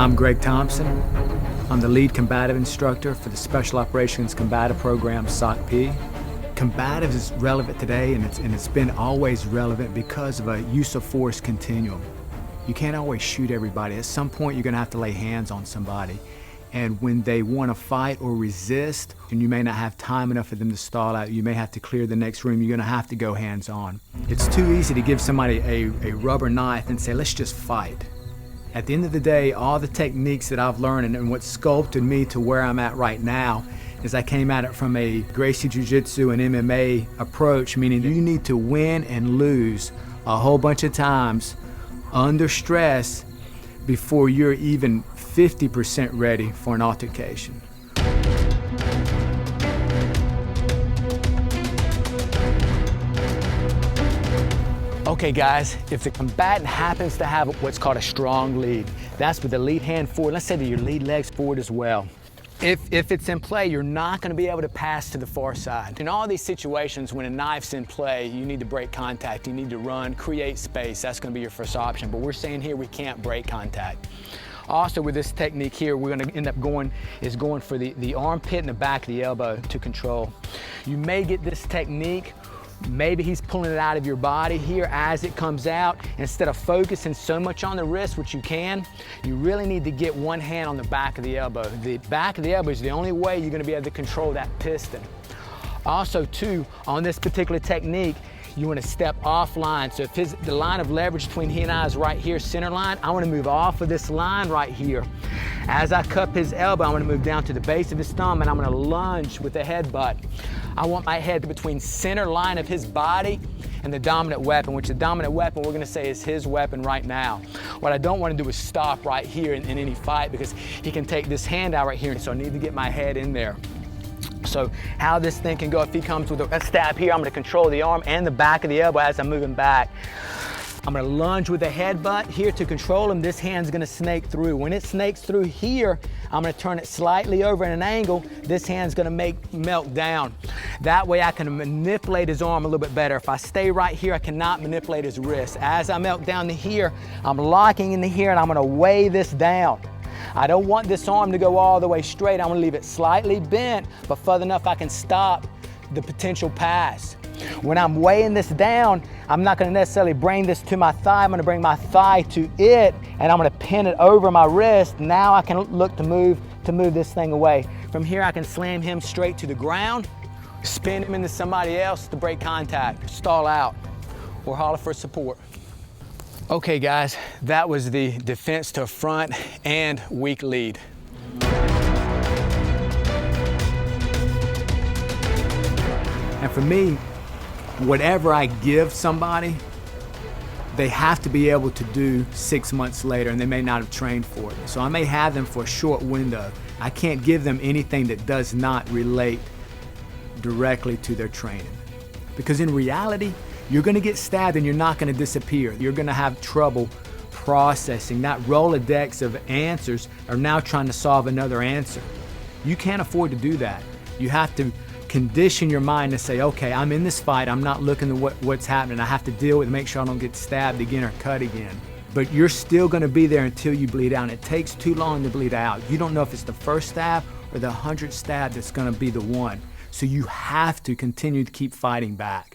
I'm Greg Thompson. I'm the lead combative instructor for the Special Operations Combative Program, SOCP. Combative is relevant today, and it's been always relevant because of a use of force continuum. You can't always shoot everybody. At some point, you're going to have to lay hands on somebody. And when they want to fight or resist, and you may not have time enough for them to stall out, you may have to clear the next room, you're going to have to go hands-on. It's too easy to give somebody a rubber knife and say, let's just fight. At the end of the day, all the techniques that I've learned and what sculpted me to where I'm at right now is I came at it from a Gracie Jiu-Jitsu and MMA approach, meaning you need to win and lose a whole bunch of times under stress before you're even 50% ready for an altercation. Okay guys, if the combatant happens to have what's called a strong lead, that's with the lead hand forward, let's say that your lead leg's forward as well. If it's in play, you're not going to be able to pass to the far side. In all these situations, when a knife's in play, you need to break contact, you need to run, create space. That's going to be your first option. But we're saying here we can't break contact. Also with this technique here, we're going to end up going for the armpit and the back of the elbow to control. You may get this technique, maybe he's pulling it out of your body here as it comes out. Instead of focusing so much on the wrist, which you can, you really need to get one hand on the back of the elbow. The back of the elbow is the only way you're going to be able to control that piston. Also too, on this particular technique, you want to step offline. So if the line of leverage between he and I is right here, center line, I want to move off of this line right here. As I cup his elbow, I'm going to move down to the base of his thumb and I'm going to lunge with the headbutt. I want my head between center line of his body and the dominant weapon, which the dominant weapon we're going to say is his weapon right now. What I don't want to do is stop right here in any fight because he can take this hand out right here, so I need to get my head in there. So how this thing can go, if he comes with a stab here, I'm going to control the arm and the back of the elbow as I'm moving back. I'm going to lunge with a headbutt here to control him. This hand's going to snake through. When it snakes through here, I'm going to turn it slightly over at an angle. This hand's going to melt down. That way I can manipulate his arm a little bit better. If I stay right here, I cannot manipulate his wrist. As I melt down to here, I'm locking into here and I'm going to weigh this down. I don't want this arm to go all the way straight. I'm going to leave it slightly bent, but further enough I can stop the potential pass. When I'm weighing this down, I'm not going to necessarily bring this to my thigh. I'm going to bring my thigh to it, and I'm going to pin it over my wrist. Now I can look to move this thing away. From here, I can slam him straight to the ground, spin him into somebody else to break contact, stall out, or holler for support. Okay guys, that was the defense to front and weak lead. And for me, whatever I give somebody, they have to be able to do 6 months later, and they may not have trained for it. So I may have them for a short window. I can't give them anything that does not relate directly to their training. Because in reality, you're going to get stabbed and you're not going to disappear. You're going to have trouble processing. That Rolodex of answers are now trying to solve another answer. You can't afford to do that. You have to condition your mind to say, okay, I'm in this fight. I'm not looking at what's happening. I have to deal with it, make sure I don't get stabbed again or cut again. But you're still going to be there until you bleed out. And it takes too long to bleed out. You don't know if it's the first stab or the 100th stab that's going to be the one. So you have to continue to keep fighting back.